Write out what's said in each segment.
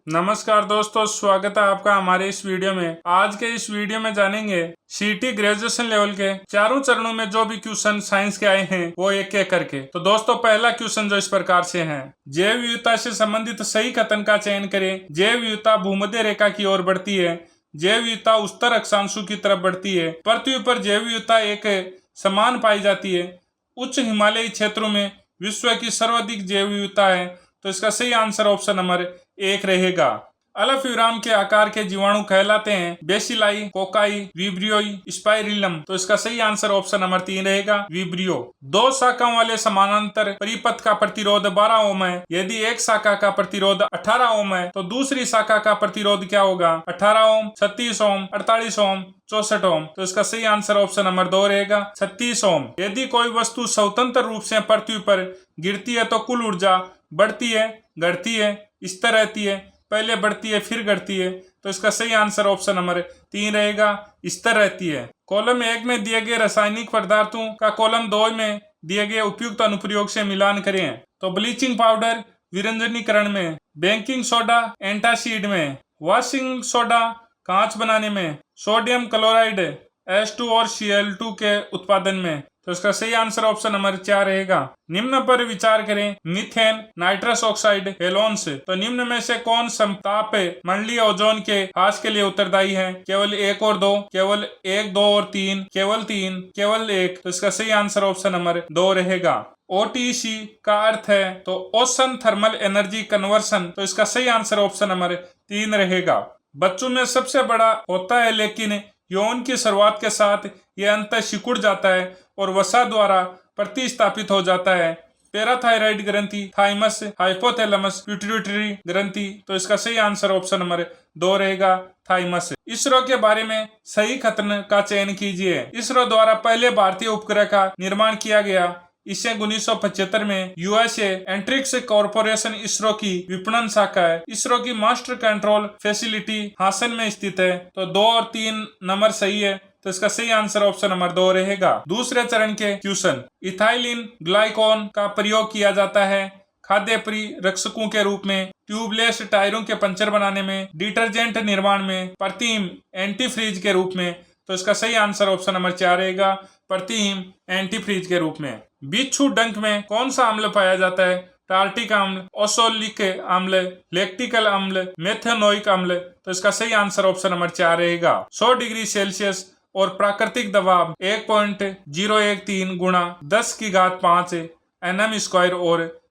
नमस्कार दोस्तों, स्वागत है आपका हमारे इस वीडियो में। आज के इस वीडियो में जानेंगे सीटी ग्रेजुएशन लेवल के चारों चरणों में जो भी क्वेश्चन साइंस के आए हैं वो एक एक करके। तो दोस्तों, पहला क्वेश्चन जो इस प्रकार से है, जैव विविधता से संबंधित सही कथन का चयन करें। जैव विविधता भूमध्य रेखा की ओर बढ़ती है। जैव विविधता उत्तर अक्षांशों की तरफ बढ़ती है। पृथ्वी पर जैव विविधता एक समान पाई जाती है। उच्च हिमालयी क्षेत्रों में विश्व की सर्वाधिक जैव विविधता है। तो इसका सही आंसर ऑप्शन नंबर 1 रहेगा। अल्प विराम के आकार के जीवाणु कहलाते हैं बेसिलाई, कोकाई, विब्रियोई, स्पाइरिलम। तो इसका सही आंसर ऑप्शन नंबर 3 रहेगा, विब्रियो। दो शाखाओं वाले समानांतर परिपथ का प्रतिरोध 12 ओम है। यदि एक शाखा का प्रतिरोध 18 ओम है तो दूसरी शाखा का प्रतिरोध क्या होगा? 18 ओम, 36 ओम, 48 ओम, 64 ओम। तो इसका सही आंसर ऑप्शन नंबर 2 रहेगा, 36 ओम। यदि कोई वस्तु स्वतंत्र रूप से पृथ्वी पर गिरती है तो कुल ऊर्जा बढ़ती है, घटती है, स्थिर रहती है, पहले बढ़ती है फिर घटती है। तो इसका सही आंसर ऑप्शन नंबर 3 रहेगा, स्थिर रहती है। कॉलम 1 में दिए गए रासायनिक पदार्थों का कॉलम 2 में दिए गए उपयुक्त अनुप्रयोग से मिलान करें। तो ब्लीचिंग पाउडर विरंजनीकरण में, बेकिंग सोडा एंटासिड में, वॉशिंग सोडा कांच बनाने में, सोडियम क्लोराइड H2 और Cl2 के उत्पादन में। तो इसका सही आंसर ऑप्शन नंबर 4 रहेगा। निम्न पर विचार करें, मीथेन, नाइट्रस ऑक्साइड, हेलोन्स। तो निम्न में से कौन समताप मंडलीय ओजोन के ह्रास के लिए उत्तरदायी है? केवल 1 और 2, केवल 1, 2 और 3, केवल 3, केवल 1। तो इसका सही आंसर ऑप्शन नंबर 2 रहेगा। OTC का अर्थ है तो ओशन थर्मल एनर्जी कन्वर्सन। तो इसका सही आंसर ऑप्शन नंबर 3 रहेगा। बच्चों में सबसे बड़ा होता है, लेकिन यौन की शुरुआत के साथ यह अंत सिकुड़ जाता है और वसा द्वारा प्रतिस्थापित हो जाता है। पैराथायराइड ग्रंथि, थाइमस, हाइपोथैलेमस, पिट्यूटरी ग्रंथि। तो इसका सही आंसर ऑप्शन नंबर 2 रहेगा, थाइमस। इसरो के बारे में सही कथन का चयन कीजिए। इसरो द्वारा पहले भारतीय उपग्रह का निर्माण किया गया। इसे 1975 में यूएसए एंट्रिक्स कॉरपोरेशन इसरो की विपणन शाखा है। इसरो की मास्टर कंट्रोल फैसिलिटी हासन में स्थित है। तो 2 और 3 नंबर सही है। तो इसका सही आंसर ऑप्शन नंबर 2 रहेगा। दूसरे चरण के क्वेश्चन, इथाइलिन ग्लाइकोन का प्रयोग किया जाता है खाद्य परिरक्षकों के रूप में, ट्यूबलेस टायरों के पंचर बनाने में, डिटर्जेंट निर्माण में, प्रतिम एंटीफ्रीज के रूप में। तो इसका सही आंसर ऑप्शन नंबर 4 रहेगा, प्रतिम एंटीफ्रीज के रूप में। बिच्छू डंक में कौन सा अम्ल पाया जाता है? टार्टिक अम्ल, ओसोलिक अम्ल, लैक्टिकल अम्ल, मेथनोइक अम्ल। तो इसका सही आंसर ऑप्शन नंबर 4 रहेगा। 100 डिग्री सेल्सियस और प्राकृतिक दबाव 1.013 गुणा 10⁵ nm स्क्वायर और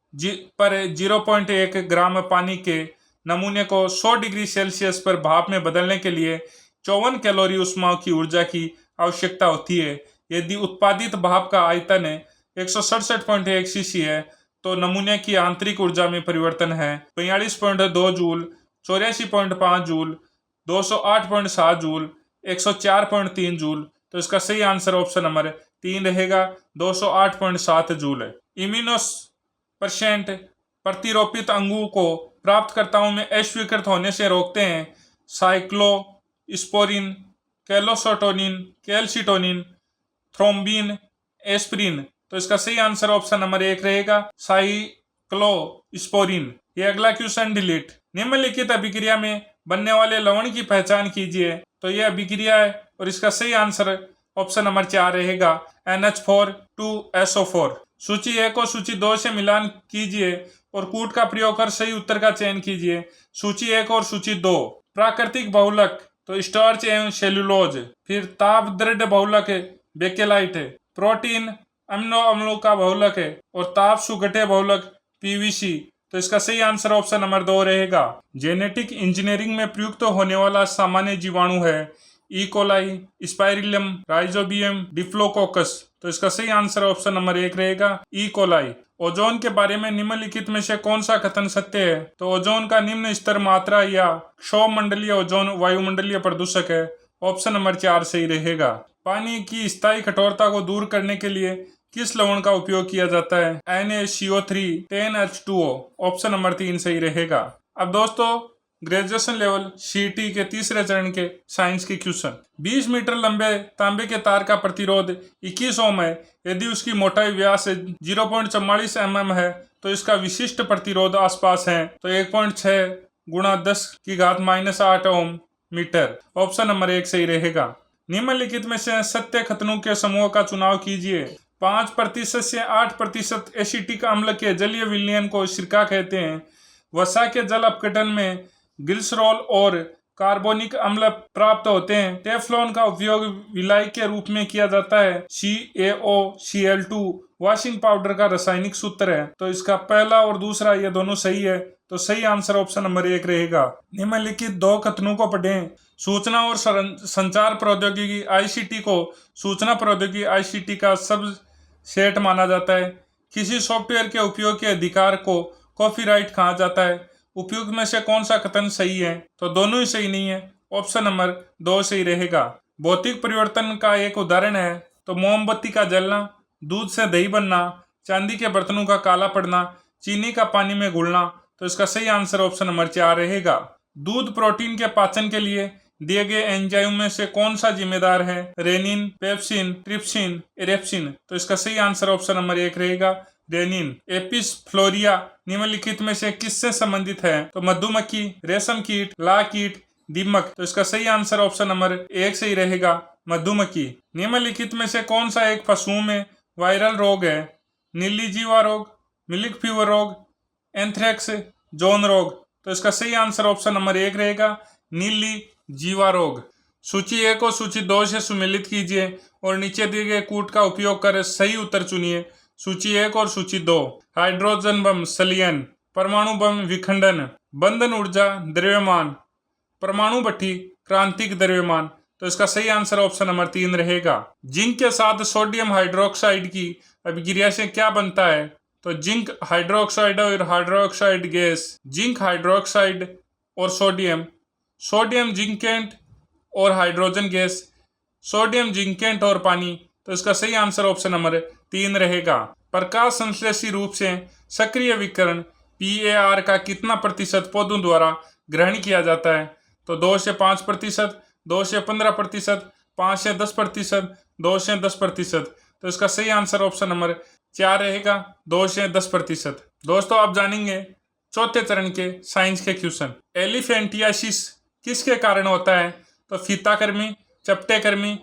पर 0.1 ग्राम पानी के नमूने को 100 डिग्री सेल्सियस पर भाप में बदलने के लिए 54 कैलोरी ऊष्मा की ऊर्जा की आवश्यकता होती है। यदि उत्पादित भाप का आयतन 167.1 सीसी है तो नमूने की आंतरिक ऊर्जा में परिवर्तन है 45.2 जूल, 84.5 जूल, 208.7 जूल, 104.3 जूल। तो इसका सही आंसर ऑप्शन नंबर 3 रहेगा, 208.7 जूल है। इम्यूनोसप्रेसेंट प्रतिरोपित अंगों को प्राप्तकर्ताओं में अस्वीकृत होने से रोकते हैं। साइक्लोस्पोरिन, कैलोसोटोनिन, कैल्सिटोनिन, थ्रोम्बिन, एस्प्रिन। तो इसका सही आंसर ऑप्शन नंबर 1 रहेगा, साइक्लोस्पोरिन। ये अगला क्वेश्चन डिलीट। निम्नलिखित अभिक्रिया में बनने वाले लवण की पहचान कीजिए। तो यह अभिक्रिया है और इसका सही आंसर ऑप्शन नंबर 4 रहेगा, NH4 2SO4। सूची 1 और सूची 2 से मिलान कीजिए और कूट का प्रयोग कर सही उत्तर का चयन कीजिए। सूची 1 और सूची 2, प्राकृतिक बहुलक तो स्टार्च एवं सेलुलोज, फिर ताप दृढ़ बहुलक बेकेलाइट, प्रोटीन अमीनो अम्लों का बहुलक है और ताप सुगठे बहुलक PVC। तो इसका सही आंसर ऑप्शन नंबर 2 रहेगा। जेनेटिक इंजीनियरिंग में प्रयुक्त होने वाला सामान्य जीवाणु है E coli, spirillum, rhizobium, diplococcus. तो इसका सही आंसर ऑप्शन नंबर 1 रहेगा, ई कोलाई। ओजोन के बारे में निम्नलिखित में से कौन सा कथन सत्य है? तो ओजोन का निम्न स्तर मात्रा या क्षोभमंडलीय ओजोन वायुमंडलीय प्रदूषक है। ऑप्शन नंबर 4 सही रहेगा। पानी की स्थायी कठोरता को दूर करने के लिए किस लवण का उपयोग किया जाता है? NaCO3 10H2O। ऑप्शन नंबर 3 सही रहेगा। अब दोस्तों, ग्रेजुएशन लेवल सीटी के तीसरे चरण के साइंस के क्वेश्चन। 20 मीटर लंबे तांबे के तार का प्रतिरोध 21 ओम है। यदि उसकी मोटाई व्यास 0.44 mm है तो इसका विशिष्ट प्रतिरोध आसपास है। तो 1.6 गुणा 10⁻⁸ ओम मीटर। ऑप्शन नंबर 1 सही रहेगा। निम्नलिखित में से सत्य कथनों के समूह का चुनाव कीजिए। 5% से 8% एसिटिक अम्ल के जलीय विलयन को सिरका कहते हैं। वसा के जल अपघटन में ग्लिसरॉल और कार्बोनिक अम्ल प्राप्त होते हैं। टेफ्लॉन का उपयोग विलाई के रूप में किया जाता है। CaOCl2 वॉशिंग पाउडर का रासायनिक सूत्र है। तो इसका पहला और दूसरा ये दोनों सही है। तो सही आंसर ऑप्शन नंबर 1 रहेगा। निम्नलिखित 2 कथनों को पढ़ें। सूचना और संचार प्रौद्योगिकी ICT को सूचना प्रौद्योगिकी ICT का सबसेट माना जाता है। किसी सॉफ्टवेयर के उपयोग के अधिकार को कॉपीराइट कहा जाता है। उपयोग में से कौन सा कथन सही है? तो दोनों ही सही नहीं है। ऑप्शन नंबर 2 सही रहेगा। भौतिक परिवर्तन का एक उदाहरण है तो मोमबत्ती का जलना, दूध से दही बनना, चांदी के बर्तनों का काला पड़ना, चीनी का पानी में घुलना। तो इसका सही आंसर ऑप्शन नंबर 4 रहेगा। दूध प्रोटीन के पाचन के लिए दिए गए एंजाइम में से कौन सा जिम्मेदार है? Renin, pepsin, trypsin, erepsin. तो इसका सही आंसर ऑप्शन नंबर 1 रहेगा, रेनिन। एपिस फ्लोरिया निम्नलिखित में से किससे संबंधित है? तो मधुमक्खी, रेशम कीट, लाह कीट, दीमक। तो इसका सही आंसर ऑप्शन नंबर 1 सही रहेगा, मधुमक्खी। निम्नलिखित में से कौन सा एक पशुओं में वायरल रोग है? नीली जीवा रोग, मिल्क फीवर रोग, एंथ्रेक्स, जॉन रोग। तो इसका सही आंसर ऑप्शन नंबर 1 रहेगा, नीली जीवा रोग। सूची 1 और सूची 2 से सुमेलित कीजिए और नीचे दिए गए कूट का उपयोग कर सही उत्तर चुनिए। सूची 1 और सूची 2। हाइड्रोजन बम संलयन, परमाणु बम विखंडन, बंधन ऊर्जा द्रव्यमान, परमाणु भट्ठी क्रांतिक द्रव्यमान। तो इसका सही आंसर ऑप्शन नंबर 3 रहेगा। जिंक के साथ सोडियम हाइड्रोक्साइड की अभिक्रिया से क्या बनता है? तो जिंक हाइड्रोक्साइड और हाइड्रोक्साइड गैस, जिंक हाइड्रोक्साइड और सोडियम, सोडियम जिंकेट और हाइड्रोजन गैस, सोडियम जिंकेट और पानी। तो इसका सही आंसर ऑप्शन नंबर 3 रहेगा। प्रकाश संश्लेषी रूप से सक्रिय विकिरण PAR का कितना प्रतिशत पौधों द्वारा ग्रहण किया जाता है? तो 2 से 5%, 2 से 15%, 5 से 10%, 2 से 10%। तो इसका सही आंसर ऑप्शन नंबर 4 रहेगा, 2 से 10%। दोस्तों अब जानेंगे चौथे चरण के साइंस के क्वेश्चन। एलिफेंटियासिस किसके कारण होता है? तो फीता कर्मी, चपटे कर्मी,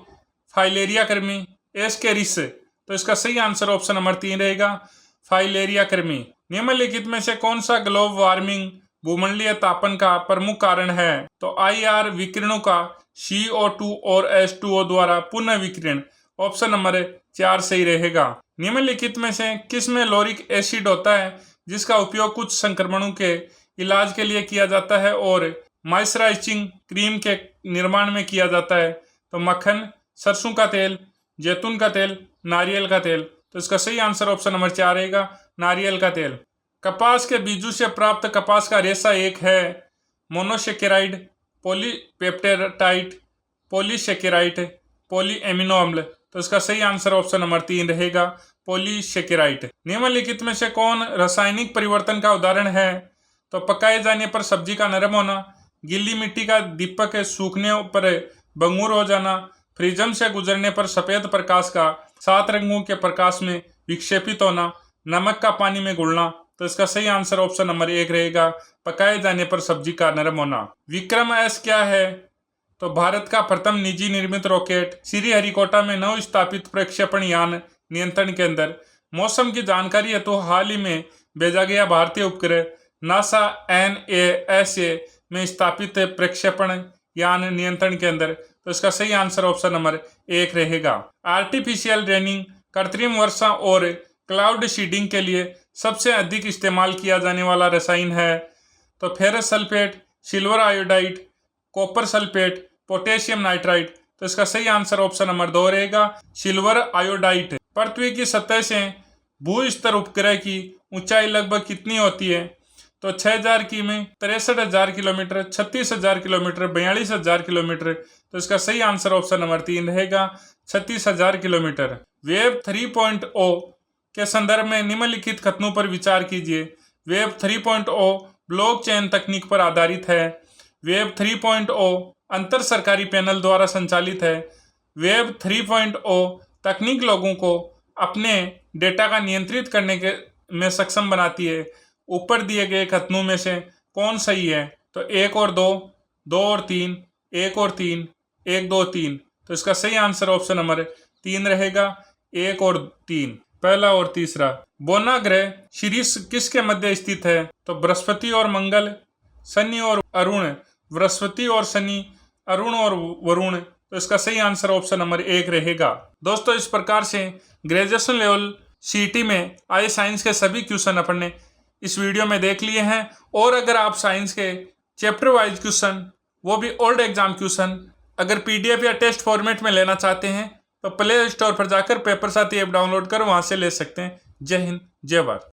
फाइलेरिया कर्मी, एस्केरिस। तो इसका सही आंसर ऑप्शन नंबर 3 रहेगा, फाइलेरिया कर्मी। निम्नलिखित में से कौन सा ग्लोबल वार्मिंग भूमंडलीय तापन का प्रमुख कारण है? तो IR विकिरणों का CO2 और H2O द्वारा पुनः विकिरण। ऑप्शन नंबर 4 सही रहेगा। निम्नलिखित में से किसमें लोरिक एसिड होता है जिसका उपयोग कुछ संक्रमणों के इलाज के लिए किया जाता है और मॉइस्चराइजिंग क्रीम के निर्माण में किया जाता है? तो मक्खन, सरसों का तेल, जैतून का तेल, नारियल का तेल। तो इसका सही आंसर ऑप्शन नंबर 4 रहेगा, नारियल का तेल। कपास के बीजों से प्राप्त कपास का रेशा एक है मोनोसेकेराइड, पॉलीपेप्टाइड, पॉलीसेकेराइड, पॉलीएमिनो अम्ल। तो इसका सही आंसर ऑप्शन नंबर 3 रहेगा, पॉलीसेकेराइड। निम्नलिखित में से कौन रासायनिक परिवर्तन का उदाहरण है? तो पकाए जाने पर सब्जी का नरम होना, गीली मिट्टी का दीपक सूखने पर बंगूर हो जाना, प्रिज्म से गुजरने पर सफेद प्रकाश का 7 रंगों के प्रकाश में विक्षेपित होना, नमक का पानी में घुलना। तो इसका सही आंसर ऑप्शन नंबर 1 रहेगा, पकाए जाने पर सब्जी का नरम होना। विक्रम S क्या है? तो भारत का प्रथम निजी निर्मित रॉकेट, श्रीहरिकोटा में नव स्थापित प्रक्षेपण यान नियंत्रण केंद्र, मौसम की जानकारी है तो हाल ही में भेजा गया भारतीय उपग्रह, नासा NASA में स्थापित प्रक्षेपण यान नियंत्रण केंद्र। तो इसका सही आंसर ऑप्शन नंबर 1 रहेगा। आर्टिफिशियल रेनिंग, कृत्रिम वर्षा और क्लाउड सीडिंग के लिए सबसे अधिक इस्तेमाल किया जाने वाला रसायन है? तो ferrous sulphate, silver iodide, copper sulphate, potassium nitride. तो इसका सही आंसर ऑप्शन नंबर 2 रहेगा, सिल्वर आयोडाइड। पृथ्वी की सतह से भू स्तर उपग्रह की ऊंचाई लगभग कितनी होती है? तो 6000 किमी, 63,000 किलोमीटर, 36,000 किलोमीटर, 42,000 किलोमीटर। तो इसका सही आंसर ऑप्शन नंबर 3 रहेगा, 36,000 किलोमीटर। वेब 3.0 के संदर्भ में निम्नलिखित कथनों पर विचार कीजिए। वेब 3.0 ब्लॉकचेन तकनीक पर आधारित है। वेब 3.0 अंतर सरकारी पैनल द्वारा संचालित है। वेब 3.0 तकनीक लोगों को अपने डेटा का नियंत्रित करने में सक्षम बनाती है। ऊपर दिए गए कथनों में से कौन सही है? तो 1 और 2, 2 और 3, 1 और 3, 1 2 3। तो इसका सही आंसर ऑप्शन नंबर 3 रहेगा, 1 और 3, पहला और तीसरा। बोना ग्रह शीर्ष किसके मध्य स्थित है? तो बृहस्पति और मंगल, शनि और अरुण, बृहस्पति और शनि, अरुण और वरुण। तो इसका सही आंसर ऑप्शन नंबर 1 रहेगा। दोस्तों, इस प्रकार से ग्रेजुएशन लेवल सीईटी में आए साइंस के सभी क्वेश्चन अपन ने इस वीडियो में देख लिए हैं। और अगर आप साइंस के चैप्टर वाइज क्वेश्चन, वो भी ओल्ड एग्जाम क्वेश्चन, अगर पीडीएफ या टेस्ट फॉर्मेट में लेना चाहते हैं तो प्ले स्टोर पर जाकर पेपर साथी ऐप डाउनलोड कर वहां से ले सकते हैं। जय हिंद, जय भारत।